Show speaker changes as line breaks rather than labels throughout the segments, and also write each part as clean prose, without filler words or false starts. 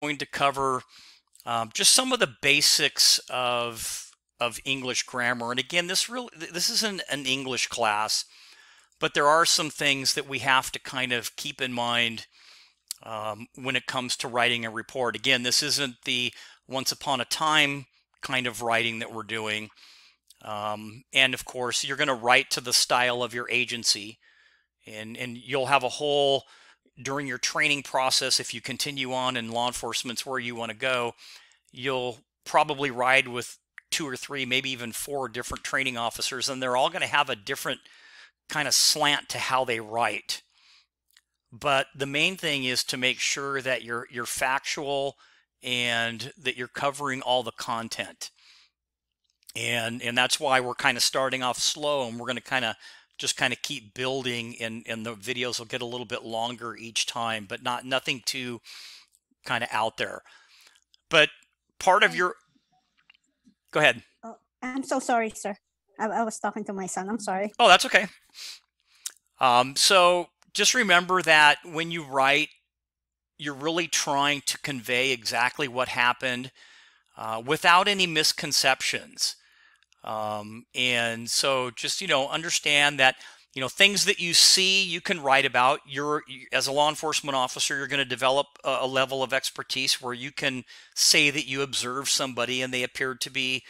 going to cover just some of the basics of English grammar. And again, this isn't an English class, but there are some things that we have to kind of keep in mind when it comes to writing a report. Again, this isn't the once upon a time kind of writing that we're doing. And of course, you're going to write to the style of your agency, and you'll have a whole, during your training process, if you continue on in law enforcement's where you want to go, you'll probably ride with 2 or 3, maybe even 4 different training officers, and they're all going to have a different kind of slant to how they write. But the main thing is to make sure that you're factual and that you're covering all the content. And that's why we're kind of starting off slow, and we're going to just keep building, and the videos will get a little bit longer each time, but nothing too kind of out there. But part of your, go ahead.
Oh, I'm so sorry, sir. I was talking to my son. I'm sorry.
Oh, that's okay. So just remember that when you write, you're really trying to convey exactly what happened without any misconceptions. And so just, understand that, things that you see, you can write about. As a law enforcement officer, you're going to develop a level of expertise where you can say that you observed somebody and they appeared to be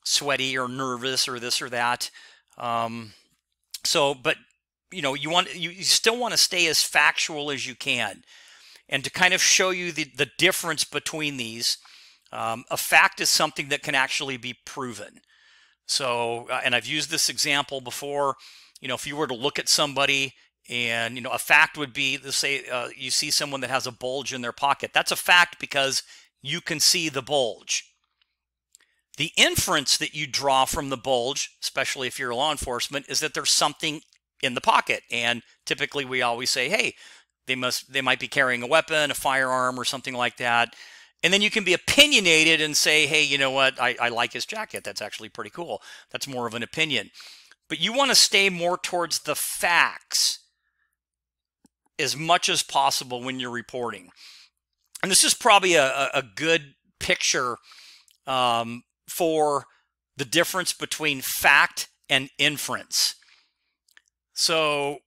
sweaty or nervous or this or that. But you still want to stay as factual as you can. And to kind of show you the difference between these, a fact is something that can actually be proven. So, and I've used this example before, if you were to look at somebody and, a fact would be, let's say you see someone that has a bulge in their pocket. That's a fact because you can see the bulge. The inference that you draw from the bulge, especially if you're law enforcement, is that there's something in the pocket. And typically we always say, hey, they might be carrying a weapon, a firearm, or something like that. And then you can be opinionated and say, hey, you know what? I like his jacket. That's actually pretty cool. That's more of an opinion. But you want to stay more towards the facts as much as possible when you're reporting. And this is probably a good picture for the difference between fact and inference. So,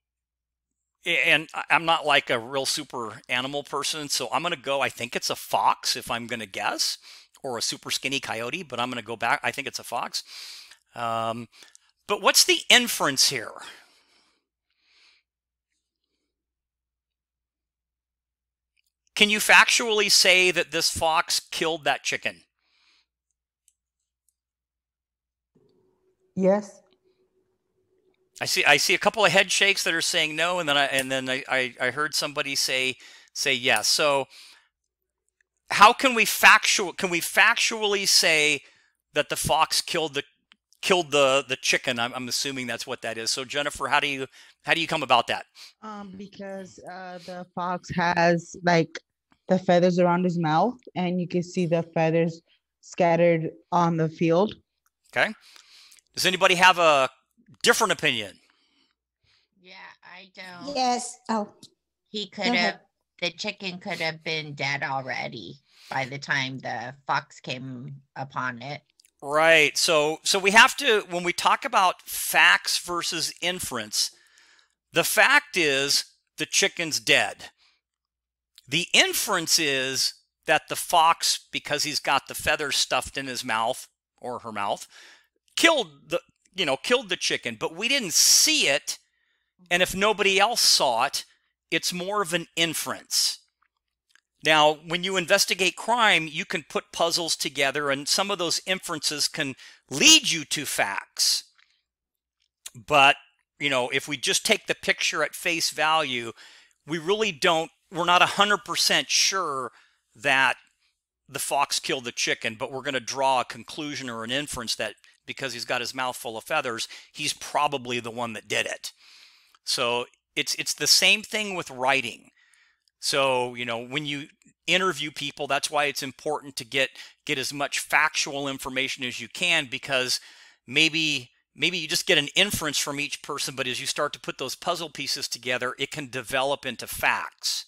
and I'm not like a real super animal person, so I'm going to go, I think it's a fox if I'm going to guess, or a super skinny coyote, but I'm going to go back. I think it's a fox. But what's the inference here? Can you factually say that this fox killed that chicken?
Yes.
I see a couple of head shakes that are saying no, and then I heard somebody say yes. So how can we factually say that the fox killed the chicken? I'm assuming that's what that is. So Jennifer, how do you come about that?
Because the fox has like the feathers around his mouth, and you can see the feathers scattered on the field.
Okay. Does anybody have a different opinion?
Yeah, I don't.
Yes. Oh,
the chicken could have been dead already by the time the fox came upon it.
Right. So we have to, when we talk about facts versus inference, the fact is the chicken's dead. The inference is that the fox, because he's got the feathers stuffed in his mouth or her mouth, killed the chicken, but we didn't see it. And if nobody else saw it, it's more of an inference. Now, when you investigate crime, you can put puzzles together, and some of those inferences can lead you to facts. But, if we just take the picture at face value, we're not 100% sure that the fox killed the chicken, but we're going to draw a conclusion or an inference that because he's got his mouth full of feathers, he's probably the one that did it. So it's the same thing with writing. So, when you interview people, that's why it's important to get as much factual information as you can, because maybe you just get an inference from each person, but as you start to put those puzzle pieces together, it can develop into facts.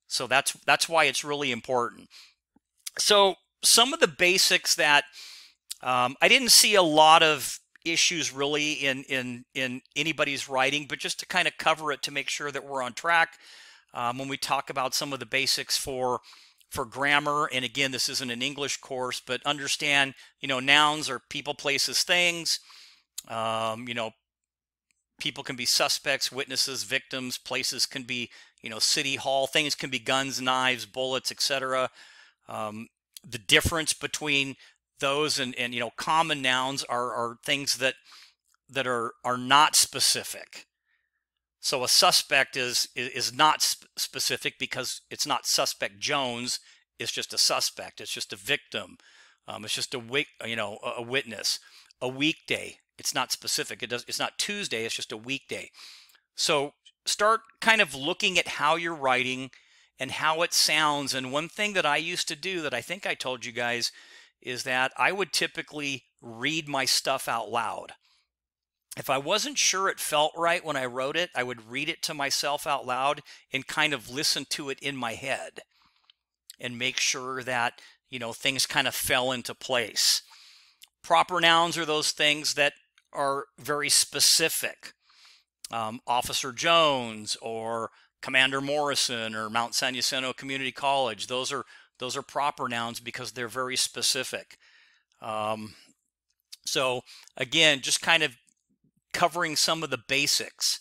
So that's why it's really important. So some of the basics that I didn't see a lot of issues really in anybody's writing, but just to kind of cover it to make sure that we're on track when we talk about some of the basics for grammar. And again, this isn't an English course, but understand, nouns are people, places, things. People can be suspects, witnesses, victims. Places can be, city hall. Things can be guns, knives, bullets, etc. The difference between those and common nouns are things that are not specific. So a suspect is not specific because it's not suspect Jones. It's just a suspect. It's just a victim. It's just a witness. A weekday. It's not specific. It's not Tuesday. It's just a weekday. So start kind of looking at how you're writing and how it sounds. And one thing that I used to do that I think I told you guys is that I would typically read my stuff out loud. If I wasn't sure it felt right when I wrote it, I would read it to myself out loud and kind of listen to it in my head and make sure that, things kind of fell into place. Proper nouns are those things that are very specific. Officer Jones or Commander Morrison or Mount San Jacinto Community College. Those are proper nouns because they're very specific. So again, just kind of covering some of the basics.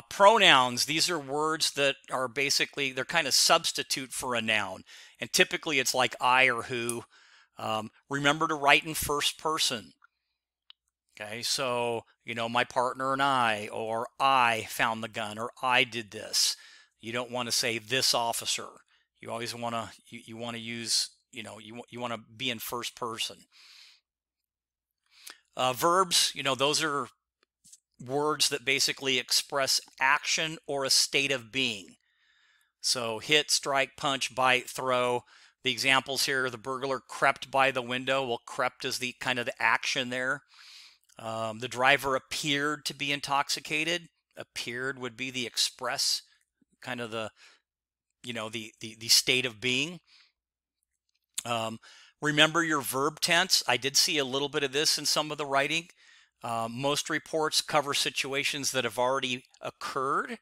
Pronouns, these are words that are basically, they're kind of substitute for a noun. And typically it's like I or who. Remember to write in first person. Okay, so, my partner and I, or I found the gun, or I did this. You don't want to say this officer. You always want to, you want to use, you want to be in first person. Verbs, those are words that basically express action or a state of being. So hit, strike, punch, bite, throw. The examples here, the burglar crept by the window. Well, crept is the kind of the action there. The driver appeared to be intoxicated. Appeared would be the express, kind of the, the state of being. Remember your verb tense. I did see a little bit of this in some of the writing. Most reports cover situations that have already occurred.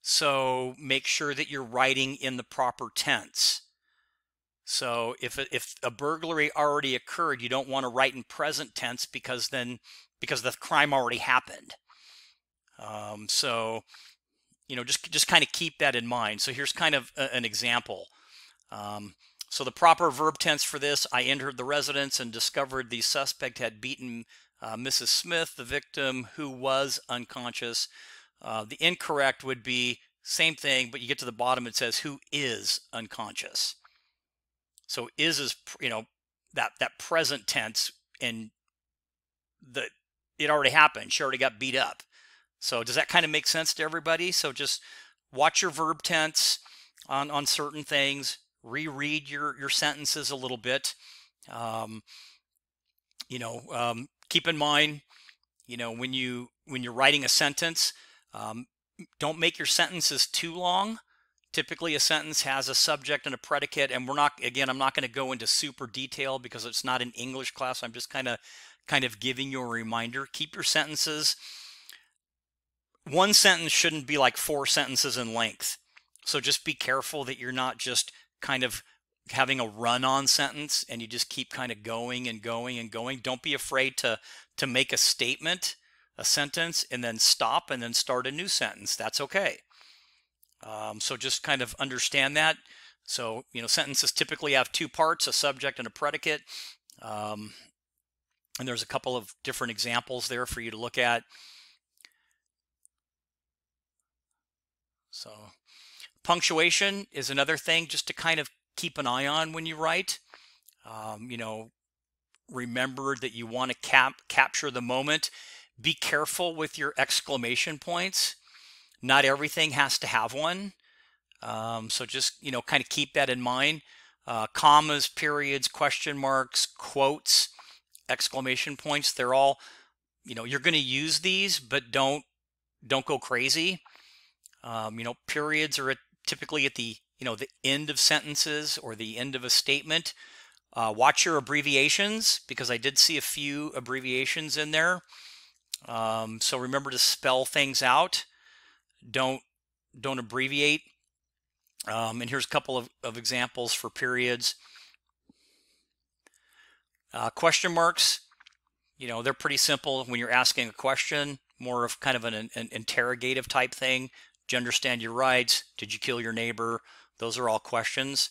So make sure that you're writing in the proper tense. So if a burglary already occurred, you don't want to write in present tense because the crime already happened. So just kind of keep that in mind. So here's kind of an example. So the proper verb tense for this: I entered the residence and discovered the suspect had beaten Mrs. Smith, the victim, who was unconscious. The incorrect would be same thing, but you get to the bottom, it says who is unconscious. So is that present tense, and it already happened. She already got beat up. So does that kind of make sense to everybody? So just watch your verb tense on certain things. Reread your sentences a little bit. Keep in mind, when you're writing a sentence, don't make your sentences too long. Typically, a sentence has a subject and a predicate, and I'm not going to go into super detail because it's not an English class. I'm just kind of giving you a reminder. Keep your sentences. One sentence shouldn't be like 4 sentences in length. So just be careful that you're not just kind of having a run-on sentence and you just keep kind of going and going and going. Don't be afraid to make a statement, a sentence, and then stop and then start a new sentence. That's okay. So just kind of understand that. So, sentences typically have 2 parts, a subject and a predicate. And there's a couple of different examples there for you to look at. So punctuation is another thing just to kind of keep an eye on when you write. Remember that you want to capture the moment. Be careful with your exclamation points. Not everything has to have one. So just, kind of keep that in mind. Commas, periods, question marks, quotes, exclamation points, they're all, you're going to use these, but don't go crazy. Periods are at typically at the the end of sentences or the end of a statement. Watch your abbreviations, because I did see a few abbreviations in there. So remember to spell things out. Don't abbreviate. And here's a couple of examples for periods. Question marks, they're pretty simple when you're asking a question, more of kind of an interrogative type thing. Do you understand your rights? Did you kill your neighbor? Those are all questions.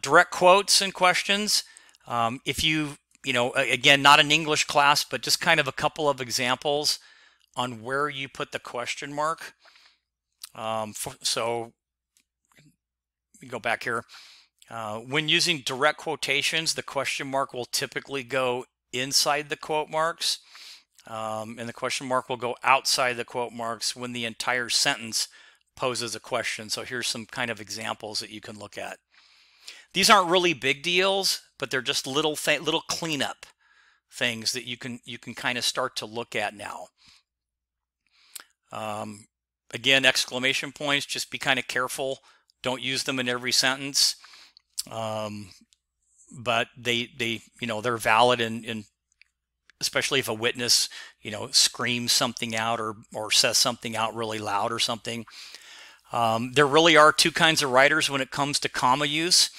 Direct quotes and questions. If again, not an English class, but just kind of a couple of examples on where you put the question mark. So we go back here. When using direct quotations, the question mark will typically go inside the quote marks, and the question mark will go outside the quote marks when the entire sentence poses a question. So here's some kind of examples that you can look at. These aren't really big deals, but they're just little cleanup things that you can kind of start to look at now. Again, exclamation points, just be kind of careful. Don't use them in every sentence. But they're valid in especially if a witness, screams something out or says something out really loud or something. There really are two kinds of writers when it comes to comma use.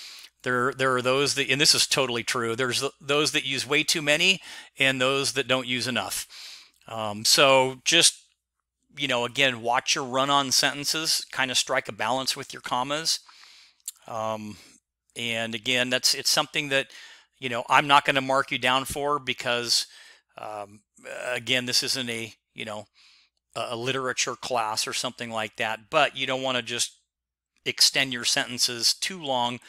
There are those that, and this is totally true, there's those that use way too many and those that don't use enough. So just, again, watch your run-on sentences, kind of strike a balance with your commas. And again, it's something that, I'm not going to mark you down for, because, again, this isn't a literature class or something like that, but you don't want to just extend your sentences too long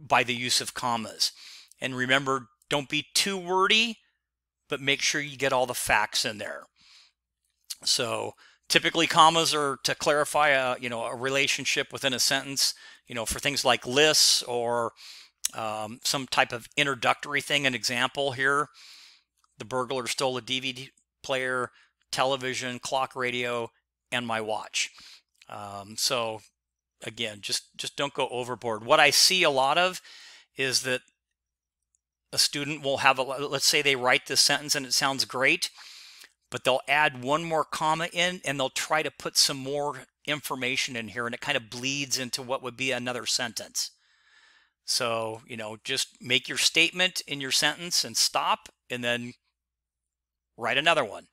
by the use of commas. And remember, don't be too wordy, but make sure you get all the facts in there. So typically commas are to clarify a relationship within a sentence, for things like lists or some type of introductory thing. An example here: the burglar stole a DVD player, television, clock, radio, and my watch. So again, just don't go overboard. What I see a lot of is that a student will have let's say they write this sentence and it sounds great, but they'll add one more comma in and they'll try to put some more information in here, and it kind of bleeds into what would be another sentence. So, just make your statement in your sentence and stop, and then write another one.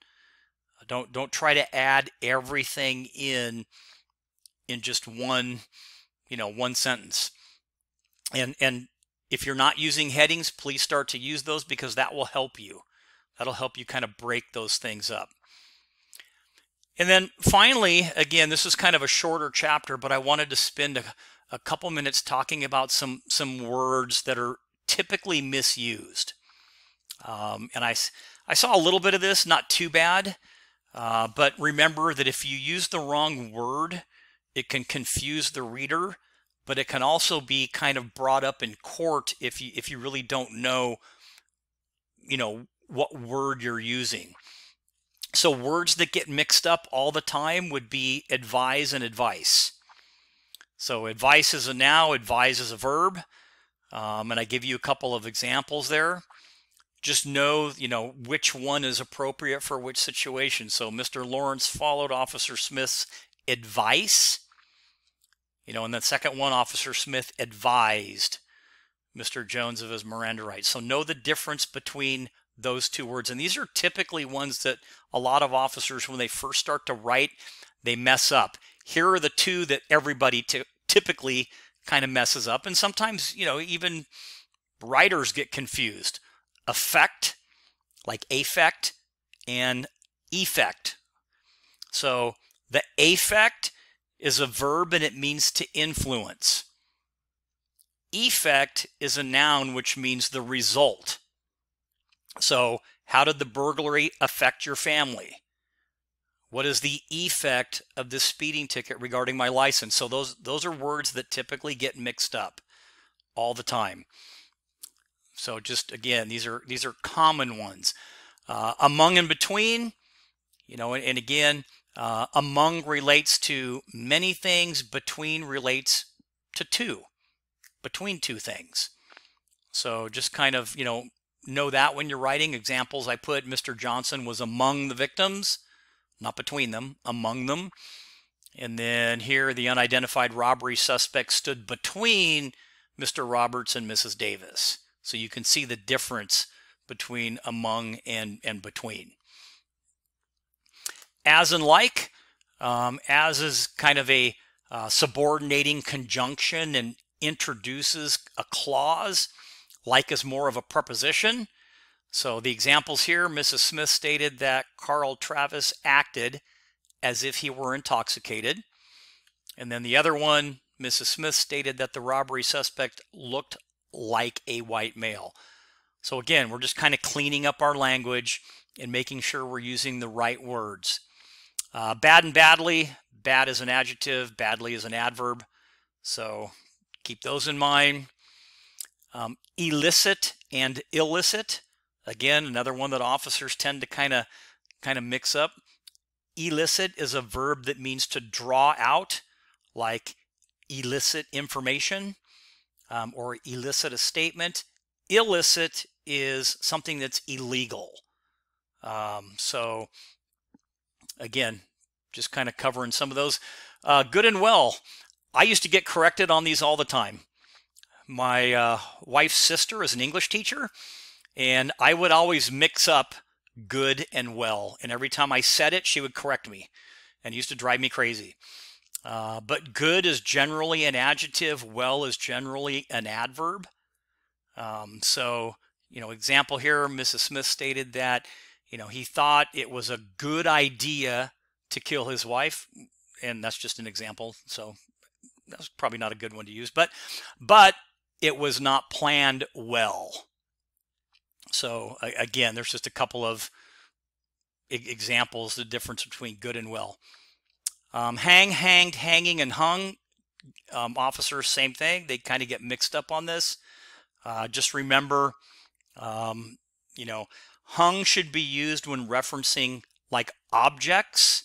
Don't try to add everything in just one sentence. And if you're not using headings, please start to use those, because that will help you. That'll help you kind of break those things up. And then finally, again, this is kind of a shorter chapter, but I wanted to spend a couple minutes talking about some words that are typically misused. And I saw a little bit of this, not too bad, but remember that if you use the wrong word, it can confuse the reader, but it can also be kind of brought up in court if you really don't know, what word you're using. So words that get mixed up all the time would be advise and advice. So advice is a noun, advise is a verb. And I give you a couple of examples there. Just know, which one is appropriate for which situation. So Mr. Lawrence followed Officer Smith's advice. And the second one, Officer Smith advised Mr. Jones of his Miranda rights. So know the difference between those two words. And these are typically ones that a lot of officers, when they first start to write, they mess up. Here are the two that everybody typically kind of messes up. And sometimes, even writers get confused. Affect, like affect, and effect. So the affect is a verb and it means to influence. Effect is a noun which means the result. So how did the burglary affect your family? What is the effect of this speeding ticket regarding my license? So those are words that typically get mixed up all the time. So just again, these are common ones. Among and between, and again, Among relates to many things. Between relates to two. Between two things. So just kind of, know that when you're writing. Examples I put, Mr. Johnson was among the victims, not between them, among them. And then here, the unidentified robbery suspect stood between Mr. Roberts and Mrs. Davis. So you can see the difference between among and between. As and like, as is kind of a subordinating conjunction and introduces a clause. Like is more of a preposition. So the examples here, Mrs. Smith stated that Carl Travis acted as if he were intoxicated. And then the other one, Mrs. Smith stated that the robbery suspect looked like a white male. So again, we're just kind of cleaning up our language and making sure we're using the right words. Bad and badly. Bad is an adjective, badly is an adverb. So keep those in mind. Illicit and illicit. Again, another one that officers tend to kind of mix up. Illicit is a verb that means to draw out, like elicit information or elicit a statement. Illicit is something that's illegal. So again, just kind of covering some of those. Good and well. I used to get corrected on these all the time. My wife's sister is an English teacher, and I would always mix up good and well. And every time I said it, she would correct me, and it used to drive me crazy. But good is generally an adjective, well is generally an adverb. So, example here, Mrs. Smith stated that, he thought it was a good idea to kill his wife, and that's just an example. So that's probably not a good one to use, but it was not planned well. So again, there's just a couple of examples, the difference between good and well. Hang, hanged, hanging, and hung. Officers, same thing. They kind of get mixed up on this. Just remember, hung should be used when referencing like objects.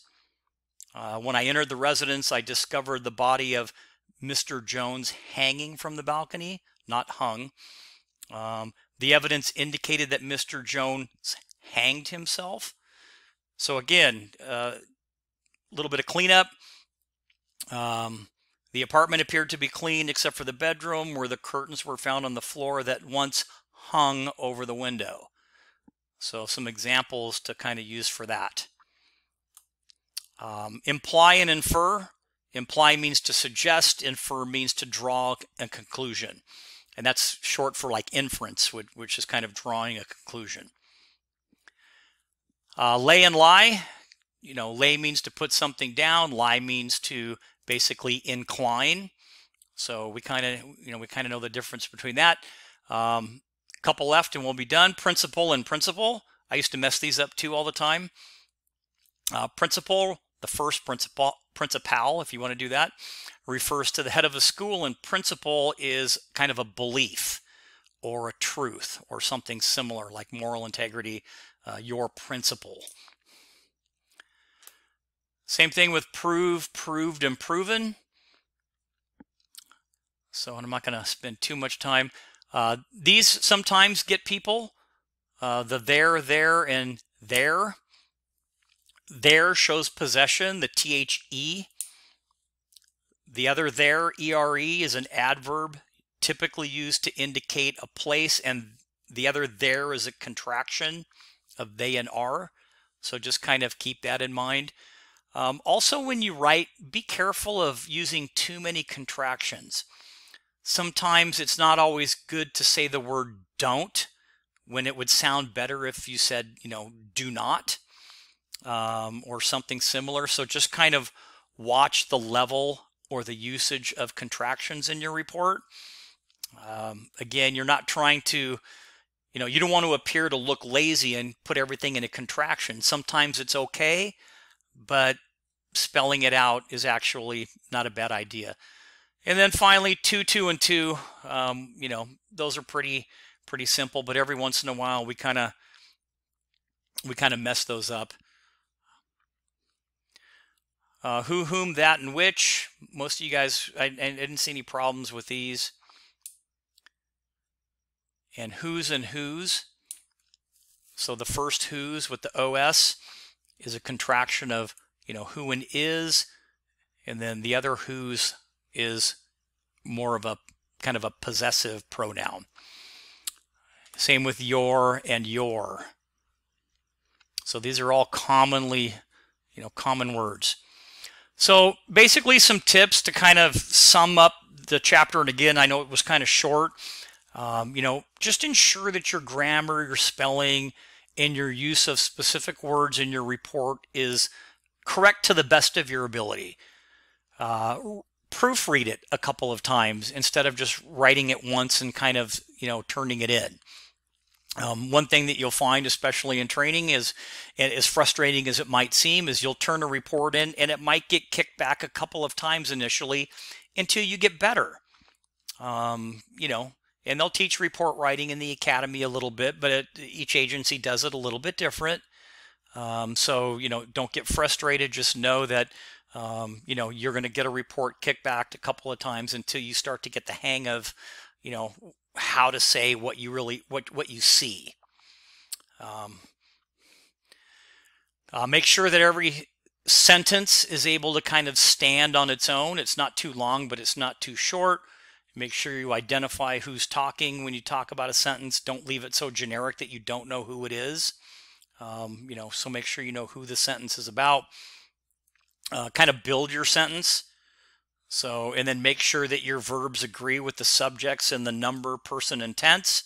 When I entered the residence, I discovered the body of Mr. Jones hanging from the balcony, not hung. The evidence indicated that Mr. Jones hanged himself. So again, a little bit of cleanup. The apartment appeared to be clean except for the bedroom where the curtains were found on the floor that once hung over the window. So some examples to kind of use for that. Imply and infer. Imply means to suggest, infer means to draw a conclusion. And that's short for like inference, which is kind of drawing a conclusion. Lay and lie. Lay means to put something down. Lie means to basically incline. So we kind of know the difference between that. Couple left and we'll be done. Principle and principal. I used to mess these up too all the time. Principal, the first principal, if you want to do that, refers to the head of a school, and principle is kind of a belief or a truth or something similar like moral integrity, your principle. Same thing with prove, proved, and proven. So I'm not going to spend too much time. These sometimes get people, the there, and there. There shows possession, the THE. The other there, ERE, is an adverb typically used to indicate a place, and the other there is a contraction of they and are. So just kind of keep that in mind. Also, when you write, be careful of using too many contractions. Sometimes it's not always good to say the word don't when it would sound better if you said, do not. Or something similar. So just kind of watch the level or the usage of contractions in your report. Again, you're not trying to, you don't want to appear to look lazy and put everything in a contraction. Sometimes it's okay, but spelling it out is actually not a bad idea. And then finally, 2, 2, and 2, those are pretty simple, but every once in a while we kind of mess those up. Who, whom, that, and which. Most of you guys, I didn't see any problems with these. And whose and whose. So the first whose with the OS is a contraction of, who and is, and then the other whose is more of a kind of a possessive pronoun. Same with your and your. So these are all commonly, common words. So basically some tips to kind of sum up the chapter. And again, I know it was kind of short. Just ensure that your grammar, your spelling, and your use of specific words in your report is correct to the best of your ability. Proofread it a couple of times instead of just writing it once and kind of, turning it in. One thing that you'll find, especially in training, is, as frustrating as it might seem, is you'll turn a report in and it might get kicked back a couple of times initially until you get better. And they'll teach report writing in the academy a little bit, but each agency does it a little bit different. So, don't get frustrated. Just know that, you're going to get a report kicked back a couple of times until you start to get the hang of, how to say what you really, what you see. Make sure that every sentence is able to kind of stand on its own. It's not too long, but it's not too short. Make sure you identify who's talking when you talk about a sentence. Don't leave it so generic that you don't know who it is. So make sure you know who the sentence is about. Kind of build your sentence. So, and then make sure that your verbs agree with the subjects in the number, person, and tense.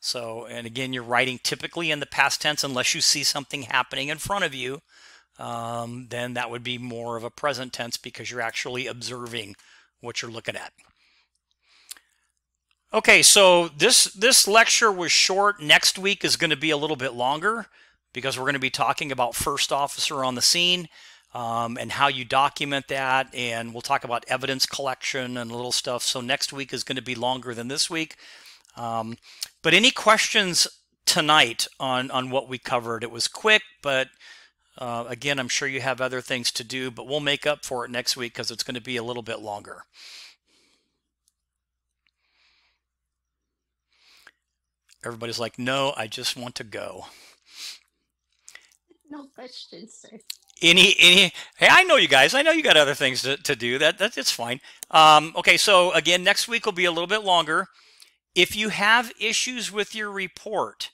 So, and again, you're writing typically in the past tense unless you see something happening in front of you. Then that would be more of a present tense because you're actually observing what you're looking at. Okay, so this lecture was short. Next week is going to be a little bit longer because we're going to be talking about first officer on the scene. And how you document that, and we'll talk about evidence collection and little stuff. So next week is going to be longer than this week. But any questions tonight on what we covered? It was quick, but again, I'm sure you have other things to do, but we'll make up for it next week because it's going to be a little bit longer. Everybody's like, no, I just want to go.
No questions, sir.
Hey, I know you guys. I know you got other things to do. It's fine. Okay, so again, next week will be a little bit longer. If you have issues with your report,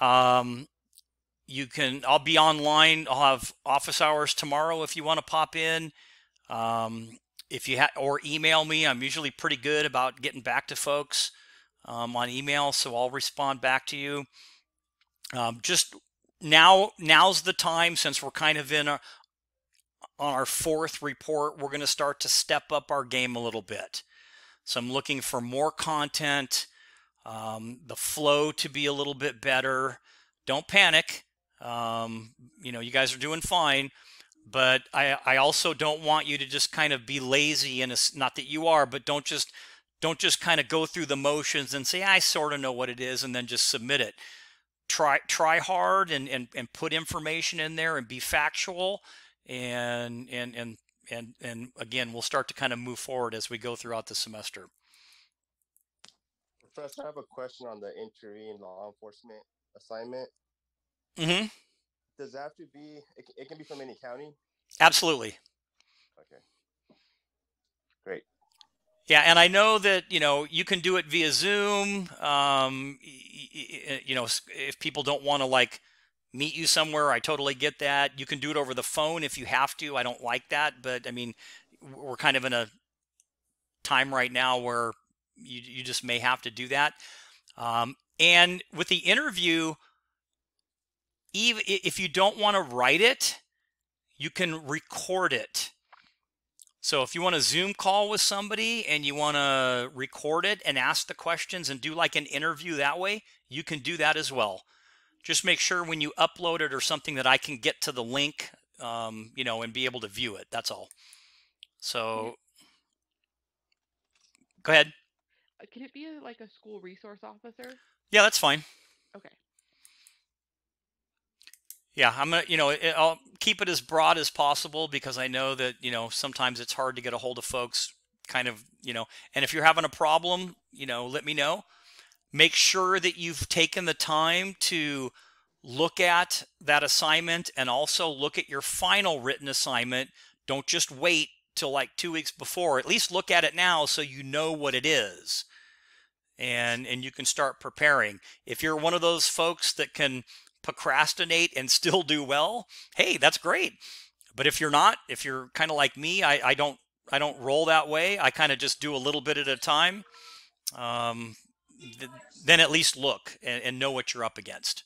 I'll be online. I'll have office hours tomorrow if you want to pop in. Or email me. I'm usually pretty good about getting back to folks on email, so I'll respond back to you. Now's the time, since we're kind of on our fourth report, we're going to start to step up our game a little bit. So I'm looking for more content, the flow to be a little bit better. Don't panic. You guys are doing fine, but I also don't want you to just kind of be lazy, and not that you are, but don't just kind of go through the motions and say, I sort of know what it is, and then just submit it. Try hard and put information in there and be factual, and again, we'll start to kind of move forward as we go throughout the semester.
Professor, I have a question on the entry in law enforcement assignment.
Mm-hmm.
Does that have to be? It can be from any county.
Absolutely.
Okay. Great.
Yeah, and I know that you can do it via Zoom. If people don't want to meet you somewhere, I totally get that. You can do it over the phone if you have to. I don't like that, but I mean, we're kind of in a time right now where you just may have to do that. And with the interview, even if you don't want to write it, you can record it. So if you want a Zoom call with somebody and you want to record it and ask the questions and do like an interview that way, you can do that as well. Just make sure when you upload it or something that I can get to the link, and be able to view it. That's all. So go ahead.
Can it be like a school resource officer?
Yeah, that's fine.
Okay.
Yeah, I'm gonna, I'll keep it as broad as possible because I know that, sometimes it's hard to get a hold of folks kind of, and if you're having a problem, let me know. Make sure that you've taken the time to look at that assignment and also look at your final written assignment. Don't just wait till like 2 weeks before. At least look at it now so you know what it is. And you can start preparing. If you're one of those folks that can procrastinate and still do well, hey, that's great. But if you're not, if you're kind of like me, I don't roll that way. I kind of just do a little bit at a time. Then at least look and know what you're up against.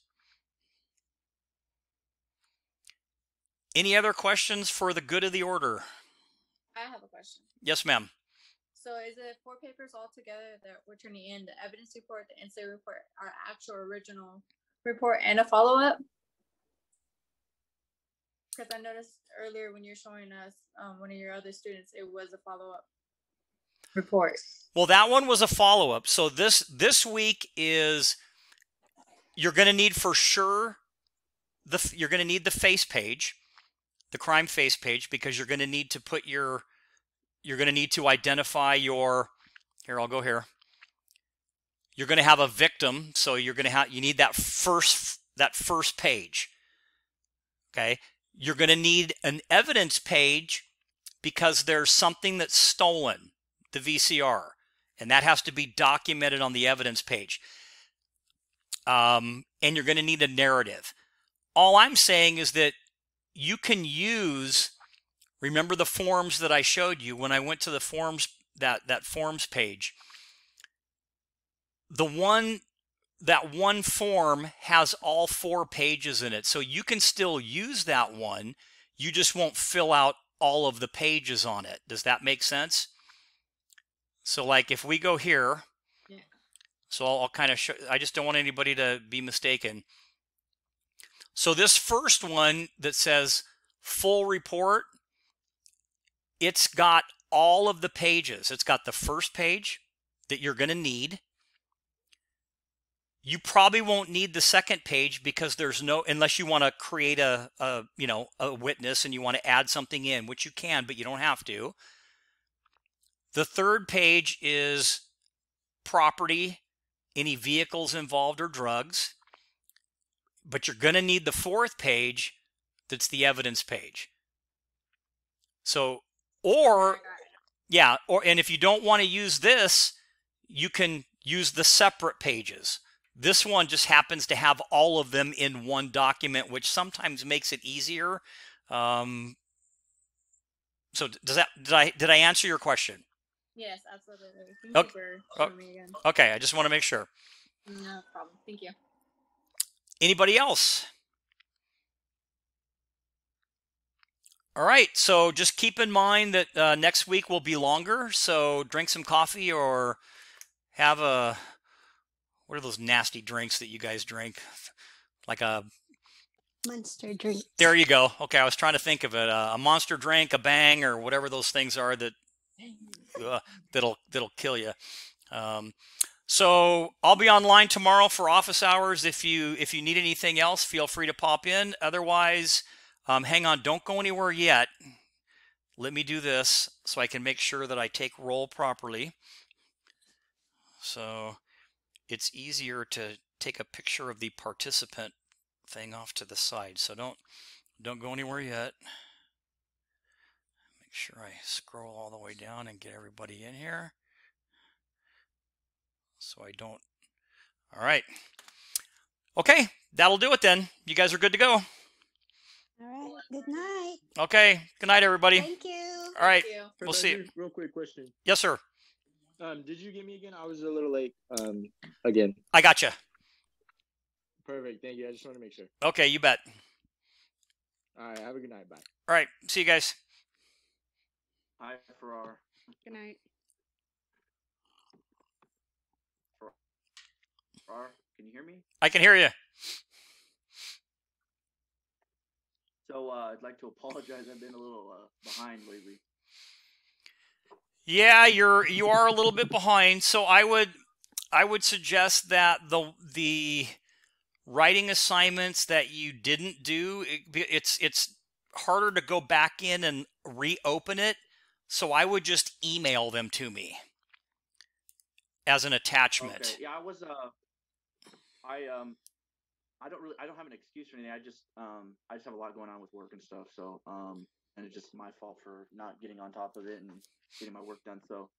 Any other questions for the good of the order?
I have a question.
Yes, ma'am.
So is it 4 papers altogether that we're turning in? The evidence report, the incident report, our actual original report, and a follow-up? Because I noticed earlier when you're showing us one of your other students, it was a follow-up report.
Well, that one was a follow-up. So this week is, you're going to need for sure, you're going to need the face page, the crime face page, because you're going to need to put you're going to need to identify your, here, I'll go here. You're going to have a victim. So you need that first page. Okay. You're going to need an evidence page because there's something that's stolen, the VCR, and that has to be documented on the evidence page. And you're going to need a narrative. All I'm saying is that you can use, remember the forms that I showed you when I went to the forms, that forms page. That one form has all 4 pages in it. So you can still use that one. You just won't fill out all of the pages on it. Does that make sense? So like if we go here,
yeah.
So I'll kind of show, I just don't want anybody to be mistaken. So this first one that says full report, it's got all of the pages. It's got the first page that you're going to need. You probably won't need the second page because there's no, unless you want to create a witness and you want to add something in, which you can, but you don't have to. The third page is property, any vehicles involved or drugs. But you're going to need the fourth page that's the evidence page. So, and if you don't want to use this, you can use the separate pages. This one just happens to have all of them in one document, which sometimes makes it easier. So did I answer your question?
Yes, absolutely. Thank you for showing me again.
Okay, I just want to make sure.
No problem. Thank you.
Anybody else? All right, so just keep in mind that next week will be longer, so drink some coffee or have what are those nasty drinks that you guys drink? Like a
Monster drink.
There you go. Okay, I was trying to think of it. A Monster drink, a Bang, or whatever those things are that'll kill you. So I'll be online tomorrow for office hours. If you need anything else, feel free to pop in. Otherwise, hang on, don't go anywhere yet. Let me do this so I can make sure that I take roll properly. So it's easier to take a picture of the participant thing off to the side. So don't go anywhere yet. Make sure I scroll all the way down and get everybody in here. So I don't. All right. Okay, that'll do it then. You guys are good to go.
All right. Good night.
Okay. Good night, everybody.
Thank you.
All right.
Thank you.
We'll see you.
Real quick question.
Yes, sir.
Did you get me again? I was a little late. Again.
I got you.
Perfect. Thank you. I just want to make sure.
Okay, you bet.
All right. Have a good night. Bye.
All right. See you guys.
Hi, Farrar.
Good night.
Farrar, can you hear me?
I can hear you.
So I'd like to apologize. I've been a little behind lately.
Yeah, you are a little bit behind. So I would suggest that the writing assignments that you didn't do, it's harder to go back in and reopen it. So I would just email them to me as an attachment.
Okay. Yeah, I don't have an excuse or anything. I just have a lot going on with work and stuff. So and it's just my fault for not getting on top of it and getting my work done. So